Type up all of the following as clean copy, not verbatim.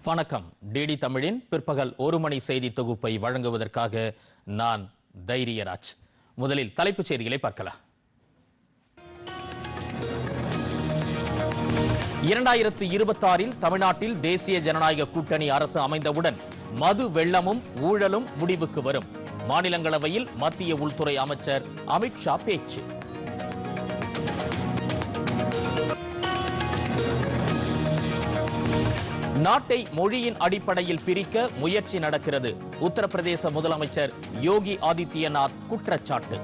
வணக்கம். டிடி தமிழின் பிற்பகல் 1 மணி செய்தி தொகுப்பை வழங்குவதற்காக நான் தைரியராஜ். முதலில் தலைப்புச் செய்திகளை பார்க்கலாம். 2026 தமிழ்நாட்டில் தேசிய ஜனநாயக கூட்டணி அரசு அமைந்தவுடன் மது வெள்ளமும் ஊழலும் முடிவுக்கு வரும். மாநிலங்களவையில் மத்திய உள்துறை அமைச்சர் அமித்ஷா பேச்சு. நாட்டை மொழியின் அடிப்படையில் பிரிக்க முயற்சி நடக்கிறது. உத்தரப்பிரதேச முதலமைச்சர் யோகி ஆதித்யநாத் குற்றச்சாட்டு.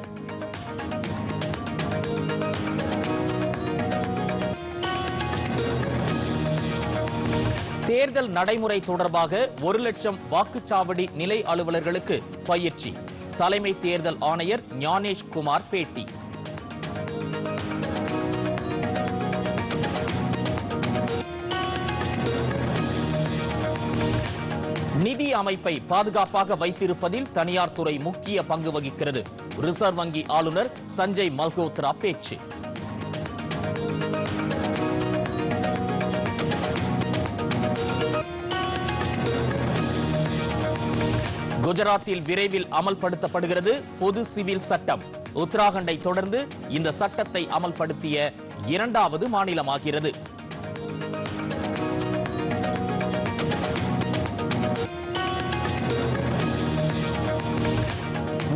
தேர்தல் நடைமுறை தொடர்பாக 1 லட்சம் வாக்குச்சாவடி நிலை அலுவலர்களுக்கு பயிற்சி. தலைமை தேர்தல் ஆணையர் ஞானேஷ் குமார் பேட்டி. நிதி அமைப்பை பாதுகாப்பாக வைத்திருப்பதில் தனியார் துறை முக்கிய பங்கு வகிக்கிறது. ரிசர்வ் வங்கி ஆளுநர் சஞ்சய் மல்ஹோத்ரா பேச்சு. குஜராத்தில் விரைவில் அமல்படுத்தப்படுகிறது பொது சிவில் சட்டம். உத்தராகண்டை தொடர்ந்து இந்த சட்டத்தை அமல்படுத்திய 2வது மாநிலமாகிறது.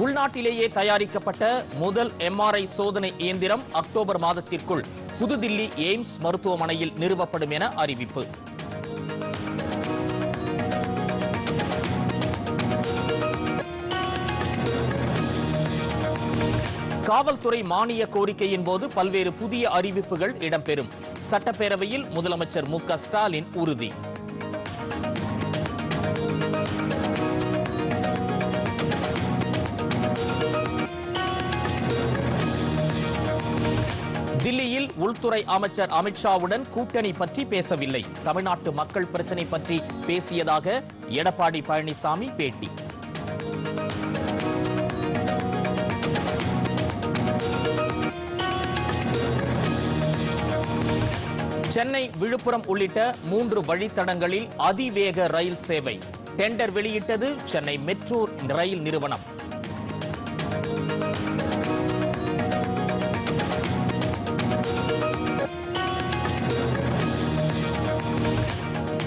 உள்நாட்டிலேயே தயாரிக்கப்பட்ட முதல் MRI சோதனை இயந்திரம் அக்டோபர் மாதத்திற்குள் புதுதில்லி எய்ம்ஸ் மருத்துவமனையில் நிறுவப்படும் என அறிவிப்பு. காவல்துறை மானிய கோரிக்கையின் போது பல்வேறு புதிய அறிவிப்புகள் இடம்பெறும். சட்டப்பேரவையில் முதலமைச்சர் மு.க. ஸ்டாலின் உறுதி. தில்லியில் உள்துறை அமைச்சர் அமித்ஷாவுடன் கூட்டணி பற்றி பேசவில்லை. தமிழ்நாட்டு மக்கள் பிரச்சனை பற்றி பேசியதாக எடப்பாடி பழனிசாமி பேட்டி. சென்னை, விழுப்புரம் உள்ளிட்ட 3 வழித்தடங்களில் அதிவேக ரயில் சேவை. டெண்டர் வெளியிட்டது சென்னை மெட்ரோ ரயில் நிறுவனம்.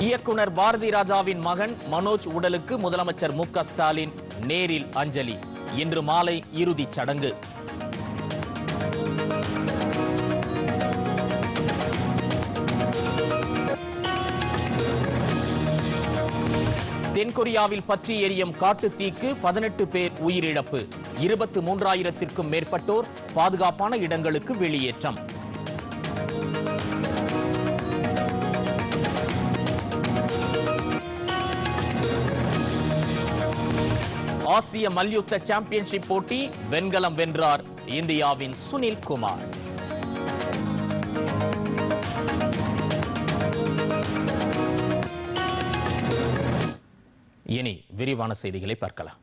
இயக்குனர் பாரதி ராஜாவின் மகன் மனோஜ் உடலுக்கு முதலமைச்சர் மு.க. ஸ்டாலின் நேரில் அஞ்சலி. இன்று மாலை இறுதிச் சடங்கு. தென்கொரியாவில் பற்றி எரியும் காட்டுத்தீக்கு 18 பேர் உயிரிழப்பு. 23,000க்கும் மேற்பட்டோர் பாதுகாப்பான இடங்களுக்கு வெளியேற்றம். ஆசிய மல்யுத்த சாம்பியன்ஷிப் போட்டி வெண்கலம் வென்றார் இந்தியாவின் சுனில் குமார். இனி விரிவான செய்திகளை பார்க்கலாம்.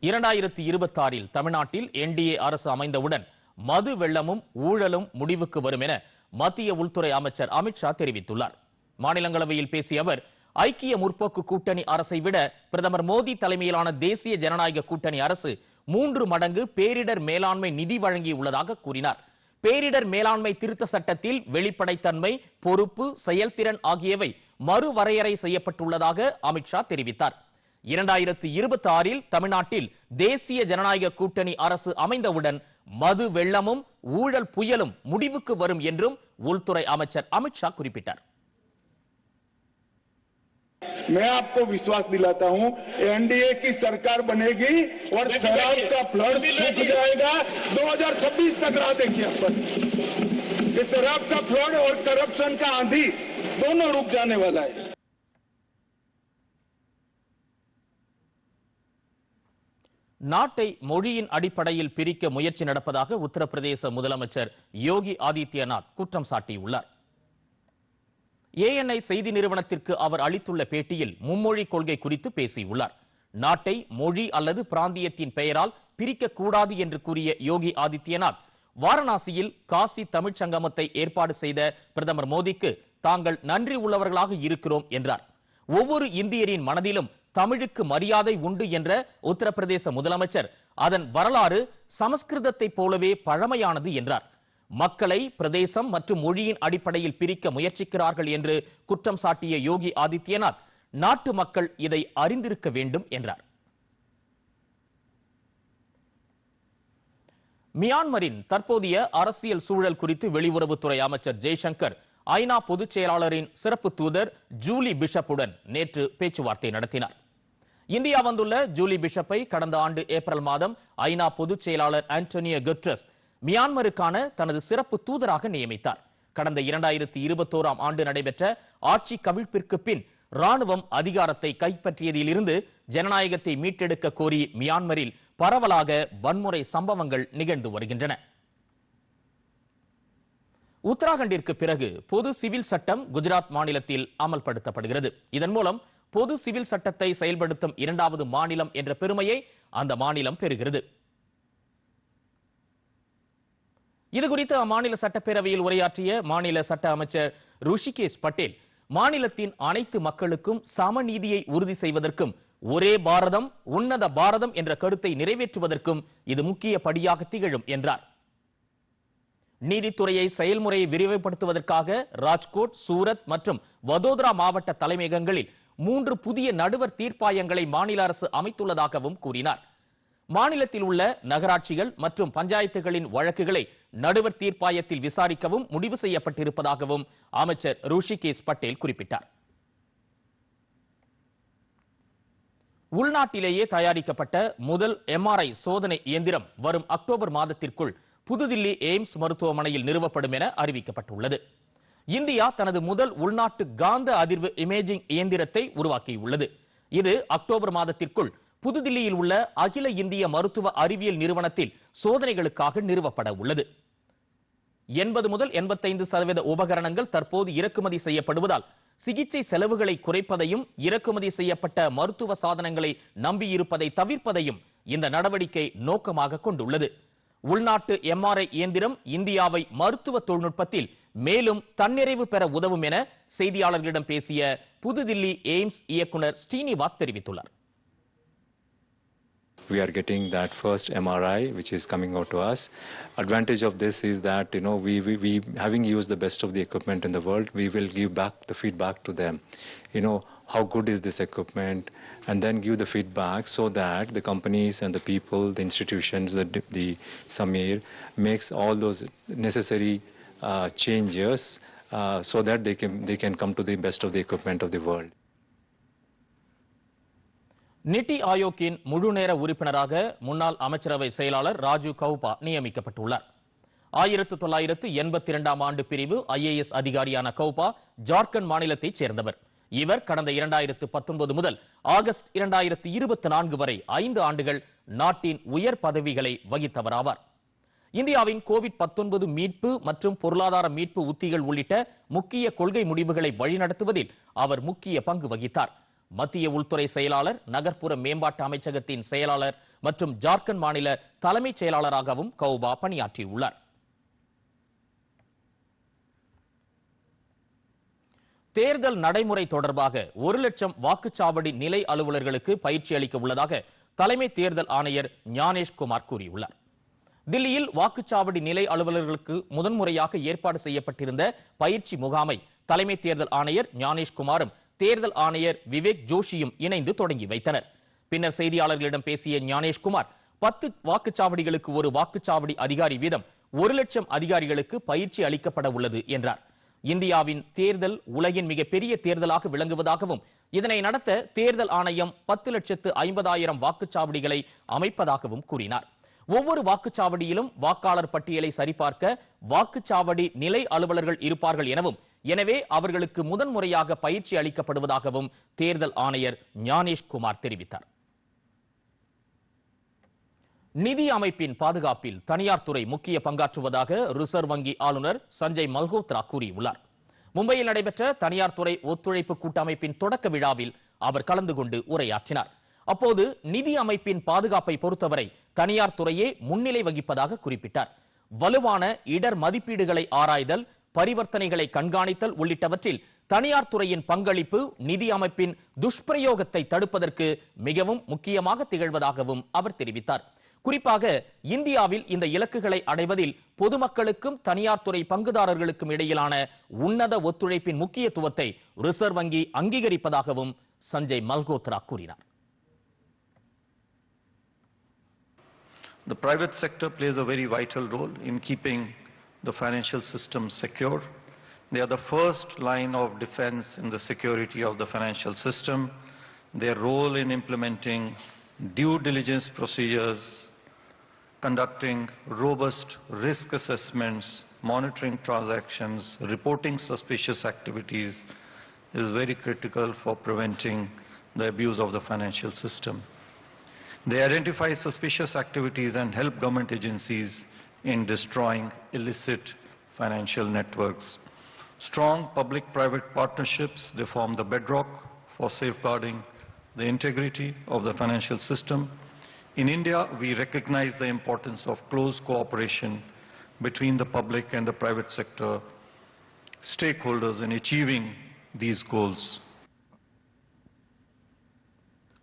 2026 தமிழ்நாட்டில் NDA அரசு அமைந்தவுடன் மது வெள்ளமும் ஊழலும் முடிவுக்கு வரும் என மத்திய உள்துறை அமைச்சர் அமித்ஷா தெரிவித்துள்ளார். மாநிலங்களவையில் பேசிய அவர், ஐக்கிய முற்போக்கு கூட்டணி அரசை விட பிரதமர் மோடி தலைமையிலான தேசிய ஜனநாயக கூட்டணி அரசு 3 மடங்கு பேரிடர் மேலாண்மை நிதி வழங்கியுள்ளதாக கூறினார். பேரிடர் மேலாண்மை திருத்த சட்டத்தில் வெளிப்படைத்தன்மை, பொறுப்பு, செயல்திறன் ஆகியவை மறுவரையறை செய்யப்பட்டுள்ளதாக அமித்ஷா தெரிவித்தார். 2026 தமிழ்நாட்டில் தேசிய ஜனநாயக கூட்டணி அரசு அமைந்தவுடன் மது வெள்ளமும் ஊழல் புயலும் முடிவுக்கு வரும் என்றும் உள்துறை அமைச்சர் அமித்ஷா குறிப்பிட்டார். मैं आपको विश्वास दिलाता हूं, एनडीए की सरकार बनेगी और शराब का फ्लड सूख जाएगा। 2026 तक राह देखिए आप बस। ये शराब का फ्लड और करप्शन का आंधी दोनों रुक जाने वाला है. நாட்டை மொழியின் அடிப்படையில் பிரிக்க முயற்சி நடப்பதாக உத்தரப்பிரதேச முதலமைச்சர் யோகி ஆதித்யநாத் குற்றம் சாட்டியுள்ளார். ANI செய்தி நிறுவனத்திற்கு அவர் அளித்துள்ள பேட்டியில் மும்மொழி கொள்கை குறித்து பேசியுள்ளார். நாட்டை மொழி அல்லது பிராந்தியத்தின் பெயரால் பிரிக்கக்கூடாது என்று கூறிய யோகி ஆதித்யநாத் வாரணாசியில் காசி தமிழ்ச் சங்கமத்தை ஏற்பாடு செய்த பிரதமர் மோடிக்கு தாங்கள் நன்றி உள்ளவர்களாக இருக்கிறோம் என்றார். ஒவ்வொரு இந்தியரின் மனதிலும் தமிழுக்கு மரியாதை உண்டு என்ற உத்தரப்பிரதேச முதலமைச்சர் அதன் வரலாறு சமஸ்கிருதத்தை போலவே பழமையானது என்றார். மக்களை பிரதேசம் மற்றும் மொழியின் அடிப்படையில் பிரிக்க முயற்சிக்கிறார்கள் என்று குற்றம் சாட்டிய யோகி ஆதித்யநாத் நாட்டு மக்கள் இதை அறிந்திருக்க வேண்டும் என்றார். மியான்மரின் தற்போதைய அரசியல் சூழல் குறித்து வெளியுறவுத்துறை அமைச்சர் ஜெய்சங்கர் ஐநா பொதுச் செயலாளரின் சிறப்பு தூதர் ஜூலி பிஷப்புடன் நேற்று பேச்சுவார்த்தை நடத்தினார். இந்தியா வந்துள்ள ஜூலி பிஷப்பை கடந்த ஆண்டு ஏப்ரல் மாதம் ஐநா பொதுச் செயலாளர் ஆண்டோனியோ குட்டரஸ் மியான்மருக்கான தனது சிறப்பு தூதராக நியமித்தார். கடந்த 2021ஆம் ஆண்டு நடைபெற்ற ஆட்சி கவிழ்ப்பிற்கு பின் ராணுவம் அதிகாரத்தை கைப்பற்றியதிலிருந்து ஜனநாயகத்தை மீட்டெடுக்க கோரி மியான்மரில் பரவலாக வன்முறை சம்பவங்கள் நிகழ்ந்து வருகின்றன. உத்தராகண்டிற்கு பிறகு பொது சிவில் சட்டம் குஜராத் மாநிலத்தில் அமல்படுத்தப்படுகிறது. இதன் மூலம் பொது சிவில் சட்டத்தை செயல்படுத்தும் 2வது மாநிலம் என்ற பெருமையை அந்த மாநிலம் பெறுகிறது. இதுகுறித்து அம்மாநில சட்டப்பேரவையில் உரையாற்றிய மாநில சட்ட அமைச்சர் ருஷிகேஷ் பட்டேல், மாநிலத்தின் அனைத்து மக்களுக்கும் சமநீதியை உறுதி செய்வதற்கும் ஒரே பாரதம் உன்னத பாரதம் என்ற கருத்தை நிறைவேற்றுவதற்கும் இது முக்கிய படியாக திகழும் என்றார். நீதித்துறையை செயல்முறையை விரிவுபடுத்துவதற்காக ராஜ்கோட், சூரத் மற்றும் வதோதரா மாவட்ட தலைமையகங்களில் 3 புதிய நடுவர் தீர்ப்பாயங்களை மாநில அரசு அமைத்துள்ளதாகவும் கூறினார். மாநிலத்தில் உள்ள நகராட்சிகள் மற்றும் பஞ்சாயத்துகளின் வழக்குகளை நடுவர் தீர்ப்பாயத்தில் விசாரிக்கவும் முடிவு செய்யப்பட்டிருப்பதாகவும் அமைச்சர் ருஷிகேஷ் பட்டேல் குறிப்பிட்டார். உள்நாட்டிலேயே தயாரிக்கப்பட்ட முதல் MRI சோதனை இயந்திரம் வரும் அக்டோபர் மாதத்திற்குள் புதுதில்லி எய்ம்ஸ் மருத்துவமனையில் நிறுவப்படும் என அறிவிக்கப்பட்டுள்ளது. இந்தியா தனது முதல் உள்நாட்டு காந்த அதிர்வு இமேஜிங் இயந்திரத்தை உருவாக்கியுள்ளது. இது அக்டோபர் மாதத்திற்குள் புதுதில்லியில் உள்ள அகில இந்திய மருத்துவ அறிவியல் நிறுவனத்தில் சோதனைகளுக்காக நிறுவப்பட உள்ளது. 80 முதல் 85% உபகரணங்கள் தற்போது இறக்குமதி செய்யப்படுவதால் சிகிச்சை செலவுகளை குறைப்பதையும் இறக்குமதி செய்யப்பட்ட மருத்துவ சாதனங்களை நம்பியிருப்பதை தவிர்ப்பதையும் இந்த நடவடிக்கை நோக்கமாக கொண்டுள்ளது. உள்நாட்டு MRI இயந்திரம் இந்தியாவை மருத்துவ தொழில்நுட்பத்தில் மேலும் தன்னிறைவு பெற உதவும் என செய்தியாளர்களிடம் பேசிய புதுதில்லி எய்ம்ஸ் இயக்குனர் ஸ்ரீனிவாஸ் தெரிவித்துள்ளார். We are getting that first MRI which is coming out to us. Advantage of this is that we having used the best of the equipment in the world, we will give back the feedback to them. How good is this equipment, and then give the feedback so that the companies and the people, the institutions, the Samir makes all those necessary changes so that they can come to the best of the equipment of the world. நிதி ஆயோக்கின் முழுநேர உறுப்பினராக முன்னாள் அமைச்சரவை செயலாளர் ராஜு கௌபா நியமிக்கப்பட்டுள்ளார். 1982ஆம் ஆண்டு பிரிவு IAS அதிகாரியான கௌபா ஜார்க்கண்ட் மாநிலத்தைச் சேர்ந்தவர். இவர் கடந்த 2019 முதல் ஆகஸ்ட் 2024 வரை 5 ஆண்டுகள் நாட்டின் உயர் பதவிகளை வகித்தவராவார். இந்தியாவின் கோவிட்-19 மீட்பு மற்றும் பொருளாதார மீட்பு உத்திகள் உள்ளிட்ட முக்கிய கொள்கை முடிவுகளை வழிநடத்துவதில் அவர் முக்கிய பங்கு வகித்தார். மத்திய உள்துறை செயலாளர், நகர்ப்புற மேம்பாட்டு அமைச்சகத்தின் செயலாளர் மற்றும் ஜார்க்கண்ட் மாநில தலைமைச் செயலாளராகவும் கௌபா பணியாற்றியுள்ளார். தேர்தல் நடைமுறை தொடர்பாக 1 லட்சம் வாக்குச்சாவடி நிலை அலுவலர்களுக்கு பயிற்சி அளிக்க உள்ளதாக தலைமை தேர்தல் ஆணையர் ஞானேஷ் குமார் கூறியுள்ளார். தில்லியில் வாக்குச்சாவடி நிலை அலுவலர்களுக்கு முதன்முறையாக ஏற்பாடு செய்யப்பட்டிருந்த பயிற்சி முகாமை தலைமை தேர்தல் ஆணையர் ஞானேஷ் குமாரும் தேர்தல் ஆணையர் விவேக் ஜோஷியும் இணைந்து தொடங்கி வைத்தனர். பின்னர் செய்தியாளர்களிடம் பேசிய ஞானேஷ்குமார் 10 வாக்குச்சாவடிகளுக்கு ஒரு வாக்குச்சாவடி அதிகாரி வீதம் 1 லட்சம் அதிகாரிகளுக்கு பயிற்சி அளிக்கப்பட உள்ளது என்றார். இந்தியாவின் தேர்தல் உலகின் மிகப்பெரிய தேர்தலாக விளங்குவதாகவும் இதனை நடத்த தேர்தல் ஆணையம் 10,50,000 வாக்குச்சாவடிகளை அமைப்பதாகவும் கூறினார். ஒவ்வொரு வாக்குச்சாவடியிலும் வாக்காளர் பட்டியலை சரிபார்க்க வாக்குச்சாவடி நிலை அலுவலர்கள் இருப்பார்கள் எனவும், எனவே அவர்களுக்கு முதன்முறையாக பயிற்சி அளிக்கப்படுவதாகவும் தேர்தல் ஆணையர் ஞானேஷ் குமார் தெரிவித்தார். நிதி அமைப்பின் பாதுகாப்பில் தனியார் துறை முக்கிய பங்காற்றுவதாக ரிசர்வ் வங்கி ஆளுநர் சஞ்சய் மல்ஹோத்ரா கூறியுள்ளார். மும்பையில் நடைபெற்ற தனியார் துறை ஒத்துழைப்பு கூட்டமைப்பின் தொடக்க விழாவில் அவர் கலந்து கொண்டு உரையாற்றினார். அப்போது நிதி அமைப்பின் பாதுகாப்பை பொறுத்தவரை தனியார் துறையே முன்னிலை வகிப்பதாக குறிப்பிட்டார். வலுவான இடர் மதிப்பீடுகளை ஆராய்தல், பரிவர்த்தனைகளை கண்காணித்தல் உள்ளிட்டவற்றில் தனியார் துறையின் பங்களிப்பு நிதி அமைப்பின் துஷ்பிரயோகத்தை தடுப்பதற்கு மிகவும் முக்கியமாக திகழ்வதாகவும் அவர் தெரிவித்தார். குறிப்பாக இந்தியாவில் இந்த இலக்குகளை அடைவதில் பொதுமக்களுக்கும் தனியார் துறை பங்குதாரர்களுக்கும் இடையிலான உன்னத ஒத்துழைப்பின் முக்கியத்துவத்தை ரிசர்வ் வங்கி அங்கீகரிப்பதாகவும் சஞ்சய் மல்கோத்ரா கூறினார். The private sector plays a very vital role in keeping the financial system secure. They are the first line of defense in the security of the financial system. Their role in implementing due diligence procedures, conducting robust risk assessments, monitoring transactions, reporting suspicious activities is very critical for preventing the abuse of the financial system. They identify suspicious activities and help government agencies in destroying illicit financial networks. Strong public-private partnerships, they form the bedrock for safeguarding the integrity of the financial system. In India, we recognize the importance of close cooperation between the public and the private sector stakeholders in achieving these goals.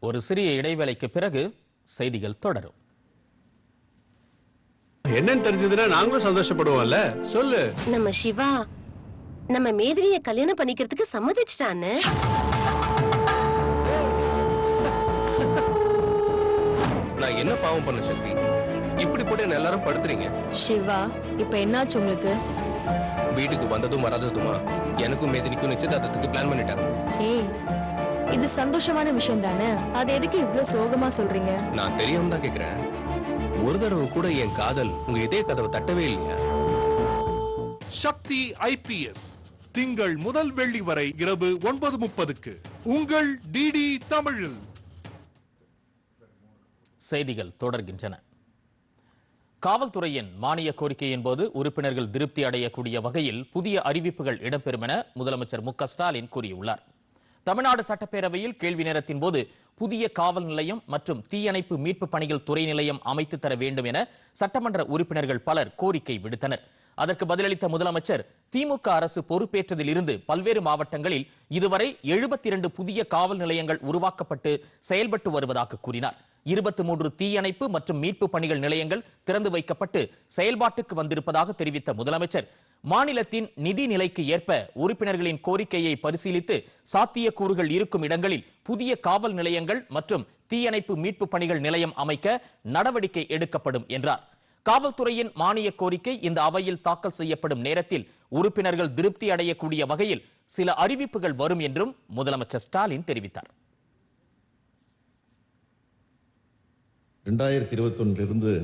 ஒரு சிறிய இடைவேளைக்கு பிறகு செய்திகள் தொடரும். என்னன்னு தெரிஞ்சதுன்னா நாங்களும் சந்தோஷப்படுவோம்ல. சொல்லு. நம்ம சிவா நம்ம மேதினிய கல்யாணம் பண்ணிக்கிறதுக்கு சம்மதிச்சிட்டான்னு. நான் என்ன பாவம் பண்ண சக்தி? இப்படி போட்டு எல்லாரும் படுத்துறீங்க. சிவா, இப்ப என்னாச்சு உங்களுக்கு? வீட்டுக்கு வந்ததும் வராததுமா எனக்கும் மேதினிக்கும் நிச்சயதார்த்தத்துக்கு பிளான் பண்ணிட்டாங்க. ஏய், இது சந்தோஷமான விஷயம் தானே? அது எதுக்கு இவ்வளவு சோகமா சொல்றீங்க? நான் தெரியாம தான் கேக்குறேன். ஒரு தடவை கூட என் காதல் உங்க இதே கதவை தட்டவே இல்லையா? சக்தி ஐபிஎஸ் திங்கள் முதல் வெள்ளி வரை இரவு 9:30க்கு உங்கள் டிடி தமிழில். செய்திகள் தொடர்கின்றன. காவல்துறையின் மானிய கோரிக்கையின் போது உறுப்பினர்கள் திருப்தி அடையக்கூடிய வகையில் புதிய அறிவிப்புகள் இடம்பெறும் என முதலமைச்சர் மு.க.ஸ்டாலின் கூறியுள்ளார். தமிழ்நாடு சட்டப்பேரவையில் கேள்வி நேரத்தின் போது புதிய காவல் நிலையம் மற்றும் தீயணைப்பு மீட்பு பணிகள் துறை நிலையம் அமைத்து தர வேண்டும் என சட்டமன்ற உறுப்பினர்கள் பலர் கோரிக்கை விடுத்தனர். அதற்கு பதிலளித்த முதலமைச்சர், திமுக அரசு பொறுப்பேற்றதில் இருந்து பல்வேறு மாவட்டங்களில் இதுவரை 72 புதிய காவல் நிலையங்கள் உருவாக்கப்பட்டு செயல்பட்டு வருவதாக கூறினார். 23 தீயணைப்பு மற்றும் மீட்பு பணிகள் நிலையங்கள் திறந்து வைக்கப்பட்டு செயல்பாட்டுக்கு வந்திருப்பதாக தெரிவித்த முதலமைச்சர், மாநிலத்தின் நிதி நிலைக்கு ஏற்ப உறுப்பினர்களின் கோரிக்கையை பரிசீலித்து சாத்தியக்கூறுகள் இருக்கும் இடங்களில் புதிய காவல் நிலையங்கள் மற்றும் தீயணைப்பு மீட்பு பணிகள் நிலையம் அமைக்க நடவடிக்கை எடுக்கப்படும் என்றார். காவல்துறையின் மானிய கோரிக்கை இந்த அவையில் தாக்கல் செய்யப்படும் நேரத்தில் உறுப்பினர்கள் திருப்தி அடையக்கூடிய வகையில் சில அறிவிப்புகள் வரும் என்றும் முதலமைச்சர் ஸ்டாலின் தெரிவித்தார். 2021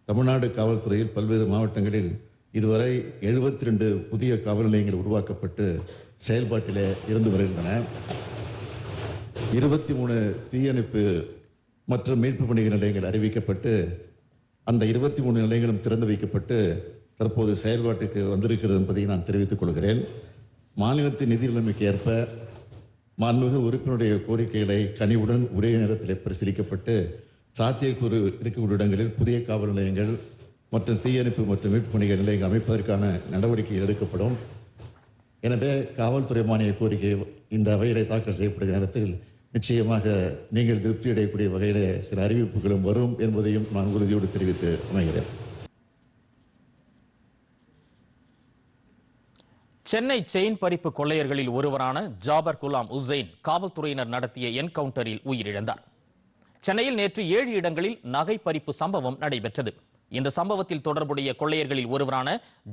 தமிழ்நாடு காவல்துறையில் பல்வேறு மாவட்டங்களில் இதுவரை 72 புதிய காவல் நிலையங்கள் உருவாக்கப்பட்டு செயல்பாட்டில் இருந்து வருகின்றன. 23 தீயணைப்பு மற்றும் மீட்பு பணிகள் நிலையங்கள் அறிவிக்கப்பட்டு அந்த 23 நிலையங்களும் திறந்து வைக்கப்பட்டு தற்போது செயல்பாட்டுக்கு வந்திருக்கிறது என்பதை நான் தெரிவித்துக் கொள்கிறேன். மாநிலத்தின் நிதி நிலைமைக்கு ஏற்ப மாண்புமிகு உறுப்பினருடைய கோரிக்கைகளை கனிவுடன் ஒரே நேரத்தில் பரிசீலிக்கப்பட்டு சாத்தியக்கூறு இருக்கக்கூடிய இடங்களில் புதிய காவல் நிலையங்கள் மற்றும் தீயணைப்பு மற்றும் மீட்பு பணிகள் நிலையங்கள் அமைப்பதற்கான நடவடிக்கைகள் எடுக்கப்படும். எனவே காவல்துறை மானிய கோரிக்கை இந்த அவையிலே தாக்கல் செய்யப்படுகிற நேரத்தில் நிச்சயமாக நீங்கள் திருப்தி அடையக்கூடிய வகையில் சில அறிவிப்புகளும் வரும் என்பதையும் நான் உறுதியோடு தெரிவித்து அமைகிறேன். சென்னை செயின் பறிப்பு கொள்ளையர்களில் ஒருவரான ஜாபர் குலாம் உசைன் காவல்துறையினர் நடத்திய என்கவுண்டரில் உயிரிழந்தார். சென்னையில் நேற்று 7 இடங்களில் நகை பறிப்பு சம்பவம் நடைபெற்றது. இந்த சம்பவத்தில் தொடர்புடைய கொள்ளையர்களில் ஒருவரான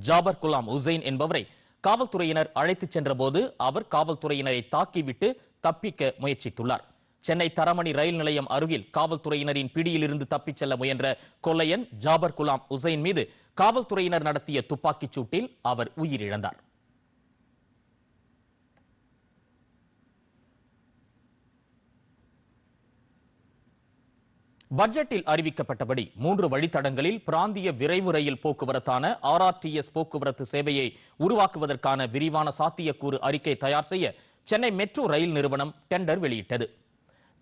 ஜாபர் குலாம் உசைன் என்பவரை காவல்துறையினர் அழைத்துச் சென்றபோது அவர் காவல்துறையினரை தாக்கிவிட்டு தப்பிக்க முயற்சித்துள்ளார். சென்னை தரமணி ரயில் நிலையம் அருகில் காவல்துறையினரின் பிடியிலிருந்து தப்பிச் செல்ல முயன்ற கொள்ளையன் ஜாபர் குலாம் உசைன் மீது காவல்துறையினர் நடத்திய துப்பாக்கிச் சூட்டில் அவர் உயிரிழந்தார். பட்ஜெட்டில் அறிவிக்கப்பட்டபடி 3 வழித்தடங்களில் பிராந்திய விரைவு ரயில் போக்குவரத்தான RRTS போக்குவரத்து சேவையை உருவாக்குவதற்கான விரிவான சாத்தியக்கூறு அறிக்கை தயார் செய்ய சென்னை மெட்ரோ ரயில் நிறுவனம் டெண்டர் வெளியிட்டது.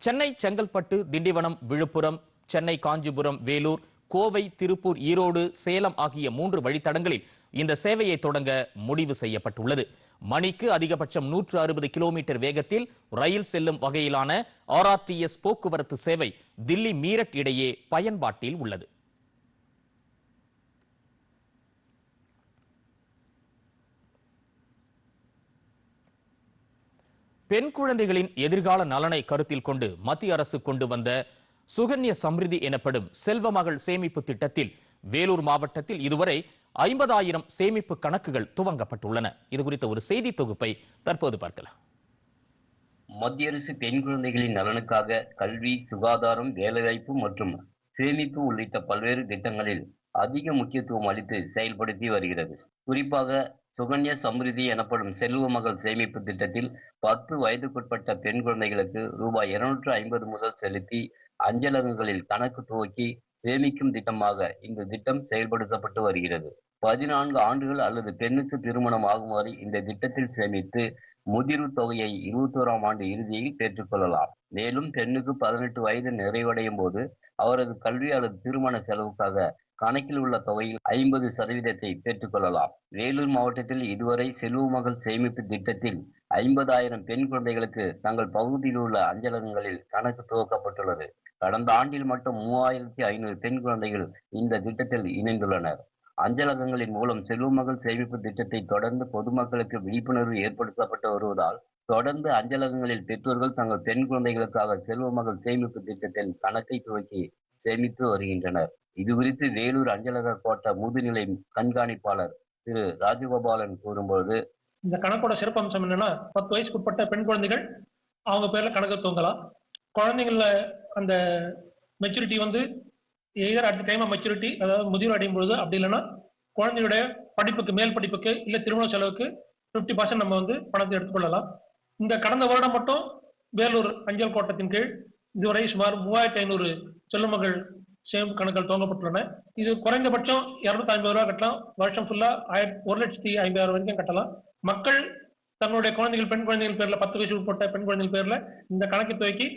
சென்னை செங்கல்பட்டு திண்டிவனம் விழுப்புரம் சென்னை காஞ்சிபுரம் வேலூர் கோவை திருப்பூர் ஈரோடு சேலம் ஆகிய 3 வழித்தடங்களில் இந்த சேவையை தொடங்க முடிவு செய்யப்பட்டுள்ளது. மணிக்கு அதிகபட்சம் 160 கிலோமீட்டர் வேகத்தில் ரயில் செல்லும் வகையிலான RRTS போக்குவரத்து சேவை தில்லி மீரட் இடையே பயன்பாட்டில் உள்ளது. பெண் குழந்தைகளின் எதிர்கால நலனை கருத்தில் கொண்டு மத்திய அரசு கொண்டு வந்த சுகன்ய சம்ரிதி எனப்படும் செல்வ மகள் சேமிப்பு திட்டத்தில் வேலூர் மாவட்டத்தில் இதுவரை 50,000 சேமிப்பு கணக்குகள் துவங்கப்பட்டுள்ளன. இது குறித்த ஒரு செய்தி தொகுப்பை தற்போது பார்க்கலாம். மத்திய அரசு பெண் குழந்தைகளின் நலனுக்காக கல்வி, சுகாதாரம், வேலைவாய்ப்பு மற்றும் சேமிப்பு உள்ளிட்ட பல்வேறு திட்டங்களில் அதிக முக்கியத்துவம் அளித்து செயல்படுத்தி வருகிறது. குறிப்பாக சுகன்யா சம்ரிதி எனப்படும் செல்வ மகள் சேமிப்பு திட்டத்தில் 10 வயதுக்குட்பட்ட பெண் குழந்தைகளுக்கு ரூபாய் 250 முதல் செலுத்தி அஞ்சலகங்களில் கணக்கு துவக்கி சேமிக்கும் திட்டமாக இந்த திட்டம் செயல்படுத்தப்பட்டு வருகிறது. 14 ஆண்டுகள் அல்லது பெண்ணுக்கு திருமணம் ஆகுமாறு இந்த திட்டத்தில் சேமித்து முதிர்வு தொகையை 21ஆம் ஆண்டு இறுதியில் பெற்றுக்கொள்ளலாம். மேலும் பெண்ணுக்கு 18 வயது நிறைவடையும் போது அவரது கல்வி அல்லது திருமண செலவுக்காக கணக்கில் உள்ள தொகையில் 50% பெற்றுக்கொள்ளலாம். வேலூர் மாவட்டத்தில் இதுவரை செல்வ மகள் சேமிப்பு திட்டத்தில் 50,000 பெண் குழந்தைகளுக்கு தங்கள் பகுதியில் உள்ள அஞ்சலகங்களில் கணக்கு துவக்கப்பட்டுள்ளது. கடந்த ஆண்டில் மட்டும் 3,500 பெண் குழந்தைகள் இந்த திட்டத்தில் இணைந்துள்ளனர். அஞ்சலகங்களின் மூலம் செல்வ மகள் சேமிப்பு திட்டத்தை தொடர்ந்து பொதுமக்களுக்கு விழிப்புணர்வு ஏற்படுத்தப்பட்டு வருவதால் தொடர்ந்து அஞ்சலகங்களில் பெற்றோர்கள் தங்கள் பெண் குழந்தைகளுக்காக செல்வ மகள் சேமிப்பு திட்டத்தில் கணக்கை துவக்கி சேமித்து வருகின்றனர். இது குறித்து வேலூர் அஞ்சலக கோட்ட முதுநிலை கண்காணிப்பாளர் திரு ராஜகோபாலன் கூறும்போது, இந்த கணக்கோட சிறப்பம்சம் என்னன்னா 10 வயசுக்கு உட்பட்ட பெண் குழந்தைகள் அவங்க பேர்ல கணக்கு துவங்கலாம். குழந்தைங்கள அந்த maturity either at the time of maturity, அதாவது முதிர்வு அடையும் பொழுது, அப்படி இல்லைன்னா குழந்தையுடைய படிப்புக்கு, மேல் படிப்புக்கு இல்லை திருமண செலவுக்கு 50% நம்ம பணத்தை எடுத்துக்கொள்ளலாம். இந்த கடந்த வருடம் மட்டும் வேலூர் அஞ்சல் கோட்டத்தின் கீழ் இதுவரை சுமார் 3,500 செல்வ மகள் சேமிப்பு கணக்குகள் துவங்கப்பட்டுள்ளன. இது குறைந்தபட்சம் 250 ரூபாய் கட்டலாம். வருஷம் ஃபுல்லா 1,50,000 வரைக்கும் கட்டலாம். மக்கள் தங்களுடைய குழந்தைகள், பெண் குழந்தைகள் பேர்ல 10 வயசு உட்பட்ட பெண் குழந்தைகள் பேர்ல இந்த கணக்கு துவக்கி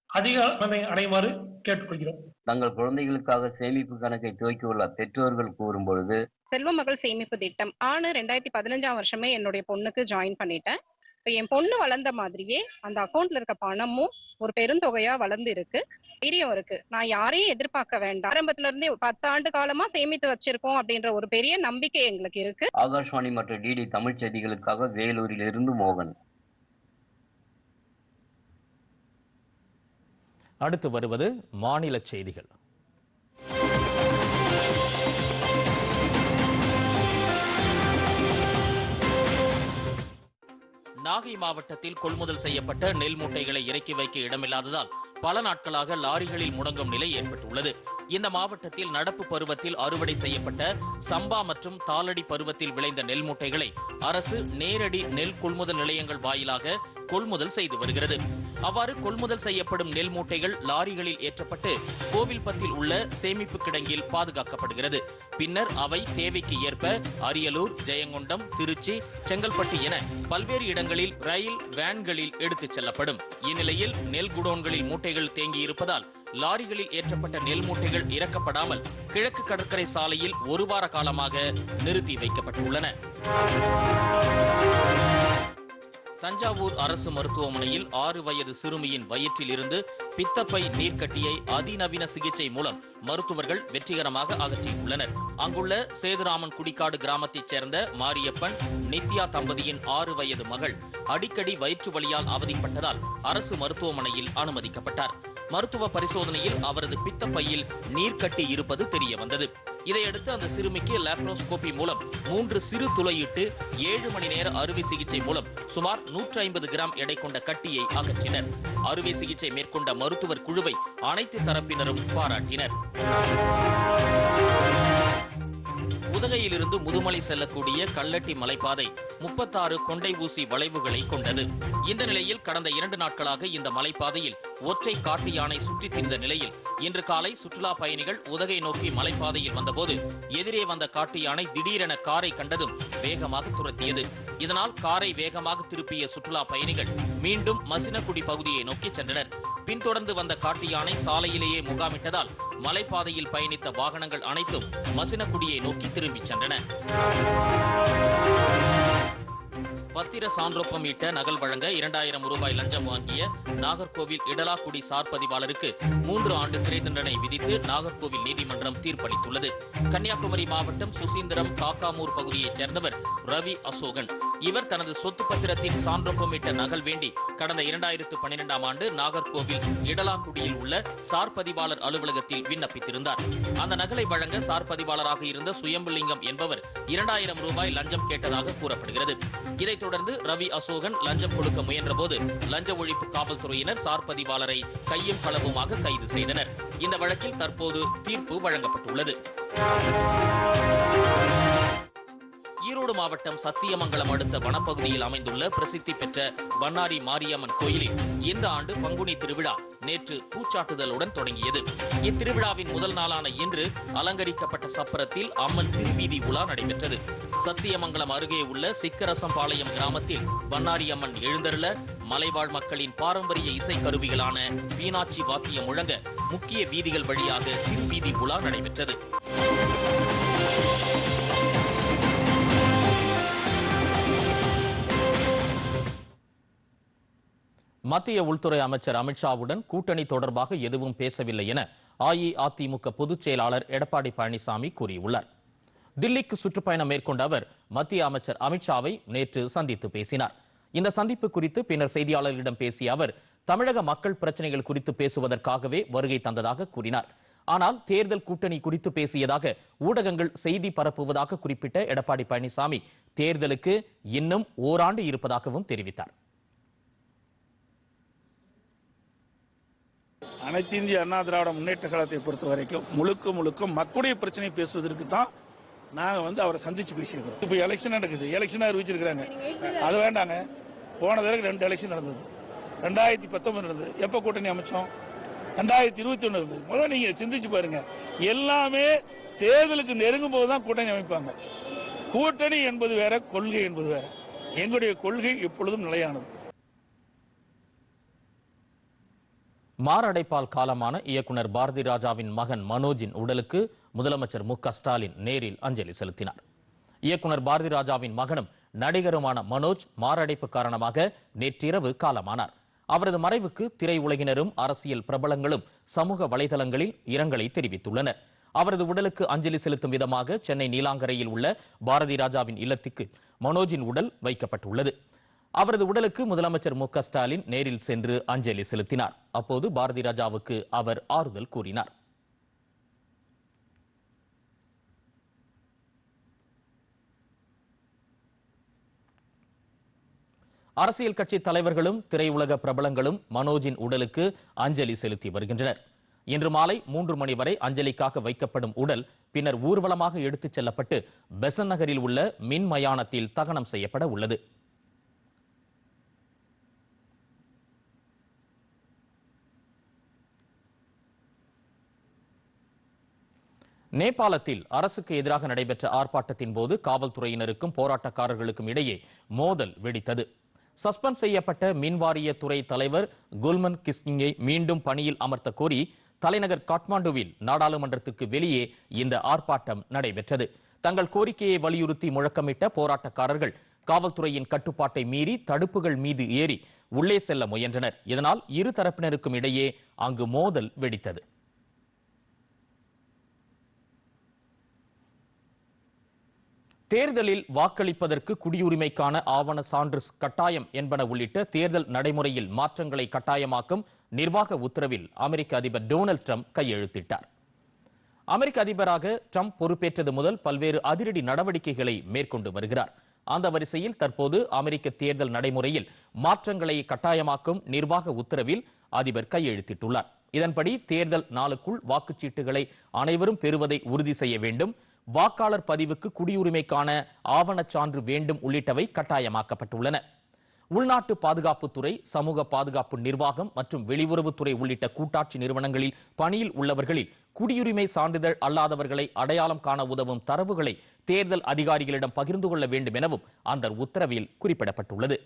அதிக பலனை அடையுமாறு கேட்டுக்கொள்கிறோம். தங்கள் குழந்தைகளுக்காக சேமிப்பு கணக்கை துவக்கியுள்ள பெற்றோர்கள் கூறும் பொழுது, செல்வ மகள் சேமிப்பு திட்டம் 2015ஆம் வருஷமே என்னுடைய பொண்ணுக்கு ஜாயின் பண்ணிட்டேன். இப்போ என் பொண்ணு வளர்ந்த மாதிரியே அந்த அக்கௌண்ட்ல இருக்க பணமும் ஒரு பெருந்தொகையா வளர்ந்து இருக்கு. தைரியம் இருக்கு. நான் யாரையும் எதிர்பார்க்க வேண்டாம். ஆரம்பத்துல இருந்தே 10 ஆண்டு காலமா சேமித்து வச்சிருக்கோம் அப்படின்ற ஒரு பெரிய நம்பிக்கை எங்களுக்கு இருக்கு. ஆகாஷ்வாணி மற்றும் டிடி தமிழ் செய்திகளுக்காக வேலூரில் இருந்து மோகன். அடுத்து வருவது மாநில செய்திகள். நாகை மாவட்டத்தில் கொள்முதல் செய்யப்பட்ட நெல் மூட்டைகளை இறக்கி வைக்க இடமில்லாததால் பல நாட்களாக லாரிகளில் முடங்கும் நிலை ஏற்பட்டுள்ளது. இந்த மாவட்டத்தில் நடப்பு பருவத்தில் அறுவடை செய்யப்பட்ட சம்பா மற்றும் தாளடி பருவத்தில் விளைந்த நெல் மூட்டைகளை அரசு நேரடி நெல் கொள்முதல் நிலையங்கள் வாயிலாக கொள்முதல் செய்து வருகிறது. அவ்வாறு கொள்முதல் செய்யப்படும் நெல் மூட்டைகள் லாரிகளில் ஏற்றப்பட்டு கோவில்பத்தில் உள்ள சேமிப்பு கிடங்கில் பாதுகாக்கப்படுகிறது. பின்னர் அவை தேவைக்கு ஏற்ப அரியலூர், ஜெயங்கொண்டம், திருச்சி, செங்கல்பட்டு என பல்வேறு இடங்களில் ரயில், வேன்களில் எடுத்துச் செல்லப்படும். இந்நிலையில் நெல் குடோன்களில் மூட்டைகள் தேங்கியிருப்பதால் லாரிகளில் ஏற்றப்பட்ட நெல் மூட்டைகள் இறக்கப்படாமல் கிழக்கு கடற்கரை சாலையில் 1 வார காலமாக நிறுத்தி வைக்கப்பட்டுள்ளன. தஞ்சாவூர் அரசு மருத்துவமனையில் 6 வயது சிறுமியின் வயிற்றில் இருந்து பித்தப்பை நீர்க்கட்டியை அதிநவீன சிகிச்சை மூலம் மருத்துவர்கள் வெற்றிகரமாக அகற்றியுள்ளனர். அங்குள்ள சேதுராமன் குடிக்காடு கிராமத்தைச் சேர்ந்த மாரியப்பன், நித்யா தம்பதியின் 6 வயது மகள் அடிக்கடி வயிற்று வலியால் அவதிப்பட்டதால் அரசு மருத்துவமனையில் அனுமதிக்கப்பட்டார். மருத்துவ பரிசோதனையில் அவரது பித்தப்பையில் நீர்க்கட்டி இருப்பது தெரிய வந்தது. இதையடுத்து அந்த சிறுமிக்கு லாப்ரோஸ்கோபி மூலம் 3 சிறு துளையிட்டு 7 மணி நேர அறுவை சிகிச்சை மூலம் சுமார் 150 கிராம் எடை கொண்ட கட்டியை அகற்றினர். அறுவை சிகிச்சை மேற்கொண்ட மருத்துவர் குழுவை அனைத்து தரப்பினரும் பாராட்டினர். உதகையிலிருந்து முதுமலை செல்லக்கூடிய கல்லட்டி மலைப்பாதை 36 கொண்டை ஊசி வளைவுகளை கொண்டது. இந்த நிலையில் கடந்த 2 நாட்களாக இந்த மலைப்பாதையில் ஒற்றை காட்டு யானை சுற்றித் திரிந்த நிலையில் இன்று காலை சுற்றுலா பயணிகள் உதகை நோக்கி மலைப்பாதையில் வந்தபோது எதிரே வந்த காட்டு யானை திடீரென காரை கண்டதும் வேகமாக துரத்தியது. இதனால் காரை வேகமாக திருப்பிய சுற்றுலா பயணிகள் மீண்டும் மசினகுடி பகுதியை நோக்கி சென்றனர். பின்தொடர்ந்து வந்த காட்டு யானை சாலையிலேயே முகாமிட்டதால் மலைப்பாதையில் பயணித்த வாகனங்கள் அனைத்தும் மசினகுடியை நோக்கி திரும்பிச் சென்றன. பத்திர சான்றொப்பம் ஈட்ட நகல் வழங்க 2000 ரூபாய் லஞ்சம் வாங்கிய நாகர்கோவில் இடலாக்குடி சார் பதிவாளருக்கு 3 ஆண்டு சிறை தண்டனை விதித்து நாகர்கோவில் நீதிமன்றம் தீர்ப்பளித்துள்ளது. கன்னியாகுமரி மாவட்டம் சுசீந்திரம் காக்காமூர் பகுதியைச் சேர்ந்தவர் ரவி அசோகன். இவர் தனது சொத்து பத்திரத்தின் சான்றொப்பம் ஈட்ட நகல் வேண்டி கடந்த 2012ஆம் ஆண்டு நாகர்கோவில் இடலாக்குடியில் உள்ள சார் பதிவாளர் அலுவலகத்தில் விண்ணப்பித்திருந்தார். அந்த நகலை வழங்க சார் பதிவாளராக இருந்த சுயம்புலிங்கம் என்பவர் 2000 ரூபாய் லஞ்சம் கேட்டதாக கூறப்படுகிறது. இதைத் தொடர்ந்து ரவி அசோகன் லஞ்சம் கொடுக்க முயன்றபோது லஞ்ச ஒழிப்பு காவல்துறையினர் சார் பதிவாளரை கையும் களவுமாக கைது செய்தனர். இந்த வழக்கில் தற்போது தீர்ப்பு வழங்கப்பட்டுள்ளது. ஈரோடு மாவட்டம் சத்தியமங்கலம் அடுத்த வனப்பகுதியில் அமைந்துள்ள பிரசித்தி பெற்ற வண்ணாரி மாரியம்மன் கோயிலில் இந்த ஆண்டு பங்குனி திருவிழா நேற்று பூச்சாட்டுதலுடன் தொடங்கியது. இத்திருவிழாவின் முதல் நாளான இன்று அலங்கரிக்கப்பட்ட சப்பரத்தில் அம்மன் திருவீதி உலா நடைபெற்றது. சத்தியமங்கலம் அருகே உள்ள சிக்கரசம்பாளையம் கிராமத்தில் வண்ணாரி அம்மன் எழுந்தருள மலைவாழ் மக்களின் பாரம்பரிய இசை கருவிகளான வீணாச்சி வாத்தியம் முழங்க முக்கிய வீதிகள் வழியாக திருவீதி உலா நடைபெற்றது. மத்திய உள்துறை அமைச்சர் அமித்ஷாவுடன் கூட்டணி தொடர்பாக எதுவும் பேசவில்லை என அஇஅதிமுக பொதுச் செயலாளர் எடப்பாடி பழனிசாமி கூறியுள்ளார். தில்லிக்கு சுற்றுப்பயணம் மேற்கொண்ட அவர் மத்திய அமைச்சர் அமித்ஷாவை நேற்று சந்தித்து பேசினார். இந்த சந்திப்பு குறித்து பின்னர் செய்தியாளர்களிடம் பேசிய அவர் தமிழக மக்கள் பிரச்சனைகள் குறித்து பேசுவதற்காகவே வருகை தந்ததாக கூறினார். ஆனால் தேர்தல் கூட்டணி குறித்து பேசியதாக ஊடகங்கள் செய்தி பரப்புவதாக குறிப்பிட்ட எடப்பாடி பழனிசாமி தேர்தலுக்கு இன்னும் ஓராண்டு இருப்பதாகவும் தெரிவித்தார். அனைத்து இந்திய அண்ணா திராவிட முன்னேற்ற கழகத்தை பொறுத்த வரைக்கும் முழுக்க மக்களுடைய பிரச்சனை பேசுவதற்கு தான் நாங்க அவரை சந்திச்சு பேசியிருக்கிறோம். இப்ப எலெக்ஷன் நடக்குது, எலெக்ஷன் அறிவிச்சிருக்காங்க. அது வேண்டாங்க. போன தடவை 2 எலெக்ஷன் நடந்தது. 2019 நடந்தது. எப்ப கூட்டணி அமைச்சோம்? 2021 நடந்தது. முதல்ல நீங்க சிந்திச்சு பாருங்க. எல்லாமே தேர்தலுக்கு நெருங்கும் போதுதான் கூட்டணி அமைப்பாங்க. கூட்டணி என்பது வேற, கொள்கை என்பது வேற. எங்களுடைய கொள்கை எப்பொழுதும் நிலையானது. மாரடைப்பால் காலமான இயக்குனர் பாரதி ராஜாவின் மகன் மனோஜின் உடலுக்கு முதலமைச்சர் மு க ஸ்டாலின் நேரில் அஞ்சலி செலுத்தினார். இயக்குனர் பாரதி ராஜாவின் மகனும் நடிகருமான மனோஜ் மாரடைப்பு காரணமாக நேற்றிரவு காலமானார். அவரது மறைவுக்கு திரையுலகினரும் அரசியல் பிரபலங்களும் சமூக வலைதளங்களில் இரங்கலை தெரிவித்துள்ளனர். அவரது உடலுக்கு அஞ்சலி செலுத்தும் விதமாக சென்னை நீலாங்கரையில் உள்ள பாரதி ராஜாவின் இல்லத்துக்கு மனோஜின் உடல் வைக்கப்பட்டுள்ளது. அவரது உடலுக்கு முதலமைச்சர் மு க ஸ்டாலின் நேரில் சென்று அஞ்சலி செலுத்தினார். அப்போது பாரதி ராஜாவுக்கு அவர் ஆறுதல் கூறினார். அரசியல் கட்சி தலைவர்களும் திரையுலக பிரபலங்களும் மனோஜின் உடலுக்கு அஞ்சலி செலுத்தி வருகின்றனர். இன்று மாலை 3 மணி வரை அஞ்சலிக்காக வைக்கப்படும் உடல் பின்னர் ஊர்வலமாக எடுத்துச் செல்லப்பட்டு பெசன் நகரில் உள்ள மின் மயானத்தில் தகனம் செய்யப்பட உள்ளது. நேபாளத்தில் அரசுக்கு எதிராக நடைபெற்ற ஆர்ப்பாட்டத்தின் போது காவல்துறையினருக்கும் போராட்டக்காரர்களுக்கும் இடையே மோதல் வெடித்தது. சஸ்பெண்ட் செய்யப்பட்ட மின்வாரிய துறை தலைவர் குல்மன் கிஸ்கிங்கை மீண்டும் பணியில் அமர்த்த கோரி தலைநகர் காட்மாண்டுவில் நாடாளுமன்றத்திற்கு வெளியே இந்த ஆர்ப்பாட்டம் நடைபெற்றது. தங்கள் கோரிக்கையை வலியுறுத்தி முழக்கமிட்ட போராட்டக்காரர்கள் காவல்துறையின் கட்டுப்பாட்டை மீறி தடுப்புகள் மீது ஏறி உள்ளே செல்ல முயன்றனர். இதனால் இரு தரப்பினருக்கும் இடையே அங்கு மோதல் வெடித்தது. தேர்தலில் வாக்களிப்பதற்கு குடியுரிமைக்கான ஆவண சான்று கட்டாயம் என்பன உள்ளிட்ட தேர்தல் நடைமுறையில் மாற்றங்களை கட்டாயமாக்கும் நிர்வாக உத்தரவில் அமெரிக்க அதிபர் டொனால்ட் ட்ரம்ப் கையெழுத்திட்டார். அமெரிக்க அதிபராக ட்ரம்ப் பொறுப்பேற்றது முதல் பல்வேறு அதிரடி நடவடிக்கைகளை மேற்கொண்டு வருகிறார். அந்த வரிசையில் தற்போது அமெரிக்க தேர்தல் நடைமுறையில் மாற்றங்களை கட்டாயமாக்கும் நிர்வாக உத்தரவில் அதிபர் கையெழுத்திட்டுள்ளார். இதன்படி தேர்தல் நாளுக்குள் வாக்குச்சீட்டுகளை அனைவரும் பெறுவதை உறுதி செய்ய வேண்டும், வாக்காளர் பதிவுக்கு குடியுரிமைக்கான ஆவணச் சான்று வேண்டும் உள்ளிட்டவை கட்டாயமாக்கப்பட்டுள்ளன. உள்நாட்டு பாதுகாப்புத்துறை, சமூக பாதுகாப்பு நிர்வாகம் மற்றும் வெளியுறவுத்துறை உள்ளிட்ட கூட்டாட்சி நிறுவனங்களில் பணியில் உள்ளவர்களில் குடியுரிமை சான்றிதழ் அல்லாதவர்களை அடையாளம் காண உதவும் தரவுகளை தேர்தல் அதிகாரிகளிடம் பகிர்ந்து கொள்ள வேண்டும் எனவும் அந்த உத்தரவில் குறிப்பிடப்பட்டுள்ளது.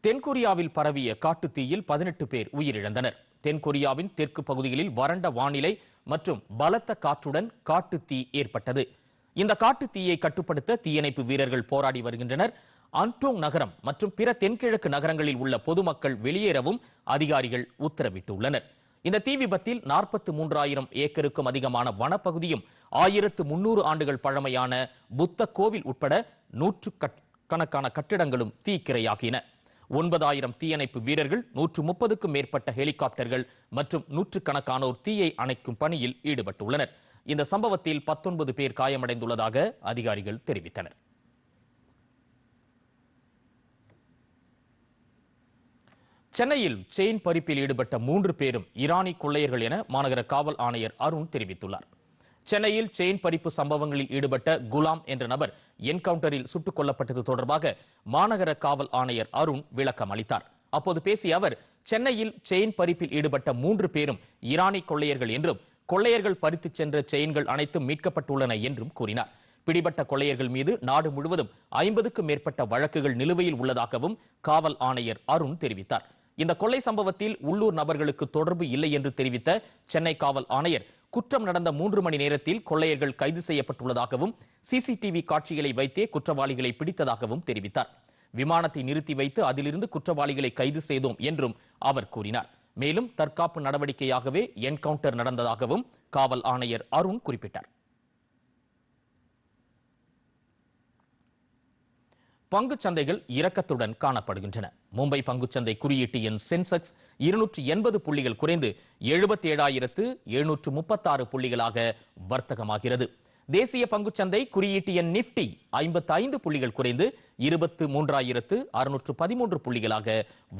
தென்கொரியாவில் பரவிய காட்டுத்தீயில் 18 பேர் உயிரிழந்தனர். தென்கொரியாவின் தெற்கு பகுதிகளில் வறண்ட வானிலை மற்றும் பலத்த காற்றுடன் காட்டுத்தீ ஏற்பட்டது. இந்த காட்டுத்தீயை கட்டுப்படுத்த தீயணைப்பு வீரர்கள் போராடி வருகின்றனர். அன்டோங் நகரம் மற்றும் பிற தென்கிழக்கு நகரங்களில் உள்ள பொதுமக்கள் வெளியேறவும் அதிகாரிகள் உத்தரவிட்டுள்ளனர். இந்த தீ விபத்தில் 43,000 ஏக்கருக்கும் அதிகமான வனப்பகுதியும் 1300 ஆண்டுகள் பழமையான புத்த கோவில் உட்பட நூற்றுக்கணக்கான கட்டிடங்களும் தீக்கிரையாகின. 9,000 தீயணைப்பு வீரர்கள், 130க்கும் மேற்பட்ட ஹெலிகாப்டர்கள் மற்றும் நூற்றுக்கணக்கானோர் தீயை அணைக்கும் பணியில் ஈடுபட்டுள்ளனர். இந்த சம்பவத்தில் 19 பேர் காயமடைந்துள்ளதாக அதிகாரிகள் தெரிவித்தனர். சென்னையில் செயின் பறிப்பில் ஈடுபட்ட 3 பேரும் ஈரானி கொள்ளையர்கள் என மாநகர காவல் ஆணையர் அருண் தெரிவித்துள்ளார். சென்னையில் செயின் பறிப்பு சம்பவங்களில் ஈடுபட்ட குலாம் என்ற நபர் என்கவுண்டரில் சுட்டுக் கொல்லப்பட்டது தொடர்பாக மாநகர காவல் ஆணையர் அருண் விளக்கம் அளித்தார். அப்போது பேசிய அவர், சென்னையில் செயின் பறிப்பில் ஈடுபட்ட 3 பேரும் ஈரானி கொள்ளையர்கள் என்றும் கொள்ளையர்கள் பறித்துச் சென்ற செயின்கள் அனைத்தும் மீட்கப்பட்டுள்ளன என்றும் கூறினார். பிடிபட்ட கொள்ளையர்கள் மீது நாடு முழுவதும் 50க்கும் மேற்பட்ட வழக்குகள் நிலுவையில் உள்ளதாகவும் காவல் ஆணையர் அருண் தெரிவித்தார். இந்த கொள்ளை சம்பவத்தில் உள்ளூர் நபர்களுக்கு தொடர்பு இல்லை என்று தெரிவித்த சென்னை காவல் ஆணையர், குற்றம் நடந்த 3 மணி நேரத்தில் கொள்ளையர்கள் கைது செய்யப்பட்டுள்ளதாகவும் சிசிடிவி காட்சிகளை வைத்தே குற்றவாளிகளை பிடித்ததாகவும் தெரிவித்தார். விமானத்தை நிறுத்தி வைத்து அதிலிருந்து குற்றவாளிகளை கைது செய்தோம் என்றும் அவர் கூறினார். மேலும் தற்காப்பு நடவடிக்கையாகவே என்கவுண்டர் நடந்ததாகவும் காவல் ஆணையர் அருண் குறிப்பிட்டார். பங்குச் சந்தைகள் இரக்கத்துடன் காணப்படுகின்றன. மும்பை பங்குச்சந்தை குறியீட்டு எண் சென்செக்ஸ் 280 புள்ளிகள் குறைந்து 77,736 புள்ளிகளாக வர்த்தகமாகிறது. தேசிய பங்குச்சந்தை குறியீட்டு எண் நிப்டி 55 புள்ளிகள் குறைந்து 23,613 புள்ளிகளாக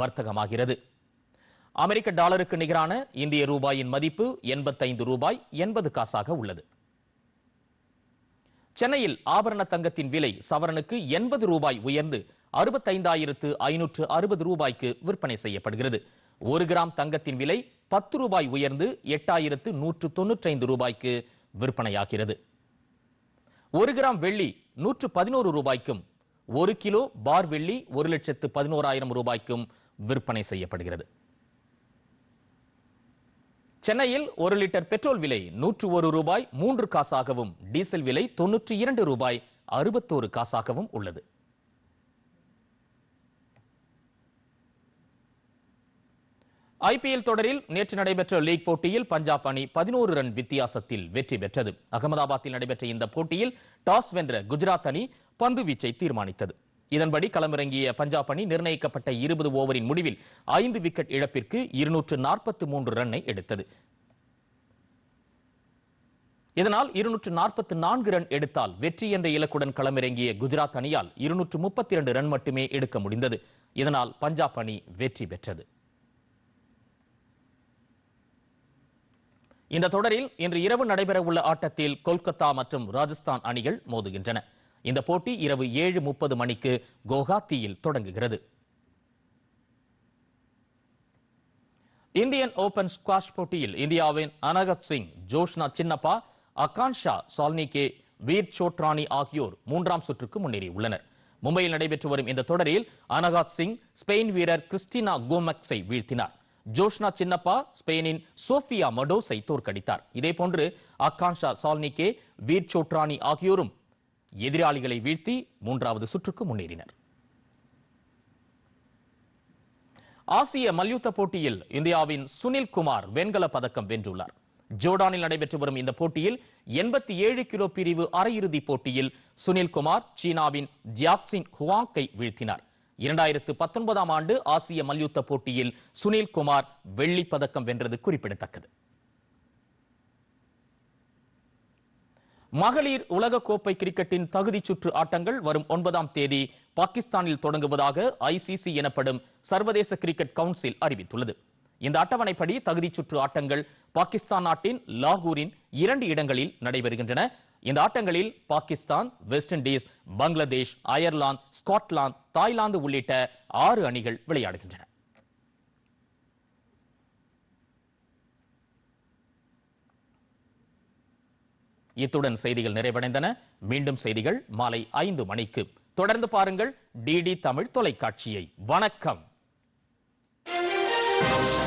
வர்த்தகமாகிறது. அமெரிக்க டாலருக்கு நிகரான இந்திய ரூபாயின் மதிப்பு 85 ரூபாய் 80 காசாக உள்ளது. சென்னையில் ஆபரண தங்கத்தின் விலை சவரனுக்கு 80 ரூபாய் உயர்ந்து 65,560 ரூபாய்க்கு விற்பனை செய்யப்படுகிறது. 1 கிராம் தங்கத்தின் விலை 10 ரூபாய் உயர்ந்து 8,195 ரூபாய்க்கு விற்பனையாகிறது. 1 கிராம் வெள்ளி 111 ரூபாய்க்கும் 1 கிலோ பார் வெள்ளி 1,11,000 ரூபாய்க்கும் விற்பனை செய்யப்படுகிறது. சென்னையில் 1 லிட்டர் பெட்ரோல் விலை 101 ரூபாய் 3 காசாகவும் டீசல் விலை 92 ரூபாய் 61 காசாகவும் உள்ளது. ஐபிஎல் தொடரில் நேற்று நடைபெற்ற லீக் போட்டியில் பஞ்சாப் அணி 11 ரன் வித்தியாசத்தில் வெற்றி பெற்றது. அகமதாபாத்தில் நடைபெற்ற இந்த போட்டியில் டாஸ் வென்ற குஜராத் அணி பந்து வீச்சை தீர்மானித்தது. இதன்படி களமிறங்கிய பஞ்சாப் அணி நிர்ணயிக்கப்பட்ட 20 ஓவரின் முடிவில் 5 விக்கெட் இழப்பிற்கு 243 ரன்னை எடுத்தது. இதனால் 244 ரன் எடுத்தால் வெற்றி என்ற இலக்குடன் களமிறங்கிய குஜராத் அணியால் 232 ரன் மட்டுமே எடுக்க முடிந்தது. இதனால் பஞ்சாப் அணி வெற்றி பெற்றது. இந்த தொடரில் இன்று இரவு நடைபெறவுள்ள ஆட்டத்தில் கொல்கத்தா மற்றும் ராஜஸ்தான் அணிகள் மோதுகின்றன. இந்த போட்டி இரவு 7:30 மணிக்கு குவஹாத்தியில் தொடங்குகிறது. இந்தியன் ஓபன் ஸ்குவாஷ் போட்டியில் இந்தியாவின் அனகத் சிங், ஜோஷ்னா சின்னப்பா, ஆகான்ஷா சால்னிகே, வீர் சோட்ரானி ஆகியோர் 3ஆம் சுற்றுக்கு முன்னேறியுள்ளனர். மும்பையில் நடைபெற்று வரும் இந்த தொடரில் அனகத் சிங் ஸ்பெயின் வீரர் கிறிஸ்டினா கோமெக்ஸை வீழ்த்தினார். ஜோஷ்னா சின்னப்பா ஸ்பெயினின் சோஃபியா மடோஸை தோற்கடித்தார். இதேபோன்று ஆகான்ஷா சால்னிகே, வீர் சோட்ரானி ஆகியோரும் எதிராளிகளை வீழ்த்தி 3வது சுற்றுக்கு முன்னேறினர். ஆசிய மல்யுத்த போட்டியில் இந்தியாவின் சுனில் குமார் வெண்கல பதக்கம் வென்றுள்ளார். ஜோர்டானில் நடைபெற்று வரும் இந்த போட்டியில் 87 கிலோ பிரிவு அரையிறுதி போட்டியில் சுனில் குமார் சீனாவின் ஜியாக்சிங் ஹுவாங்கை வீழ்த்தினார். 2019ஆம் ஆண்டு ஆசிய மல்யுத்த போட்டியில் சுனில் குமார் வெள்ளி பதக்கம் வென்றது குறிப்பிடத்தக்கது. மகளிர் உலகக்கோப்பை கிரிக்கெட்டின் தகுதி சுற்று ஆட்டங்கள் வரும் 9ஆம் தேதி பாகிஸ்தானில் தொடங்குவதாக ஐசிசி எனப்படும் சர்வதேச கிரிக்கெட் கவுன்சில் அறிவித்துள்ளது. இந்த அட்டவணைப்படி தகுதி சுற்று ஆட்டங்கள் பாகிஸ்தான் நாட்டின் லாகூரின் 2 இடங்களில் நடைபெறுகின்றன. இந்த ஆட்டங்களில் Pakistan, west Indies, Bangladesh, Ireland, Scotland, Thailand உள்ளிட்ட 6 அணிகள் விளையாடுகின்றன. இத்துடன் செய்திகள் நிறைவடைந்தன. மீண்டும் செய்திகள் மாலை 5 மணிக்கு. தொடர்ந்து பாருங்கள் டிடி தமிழ் தொலைக்காட்சியை. வணக்கம். Thank you.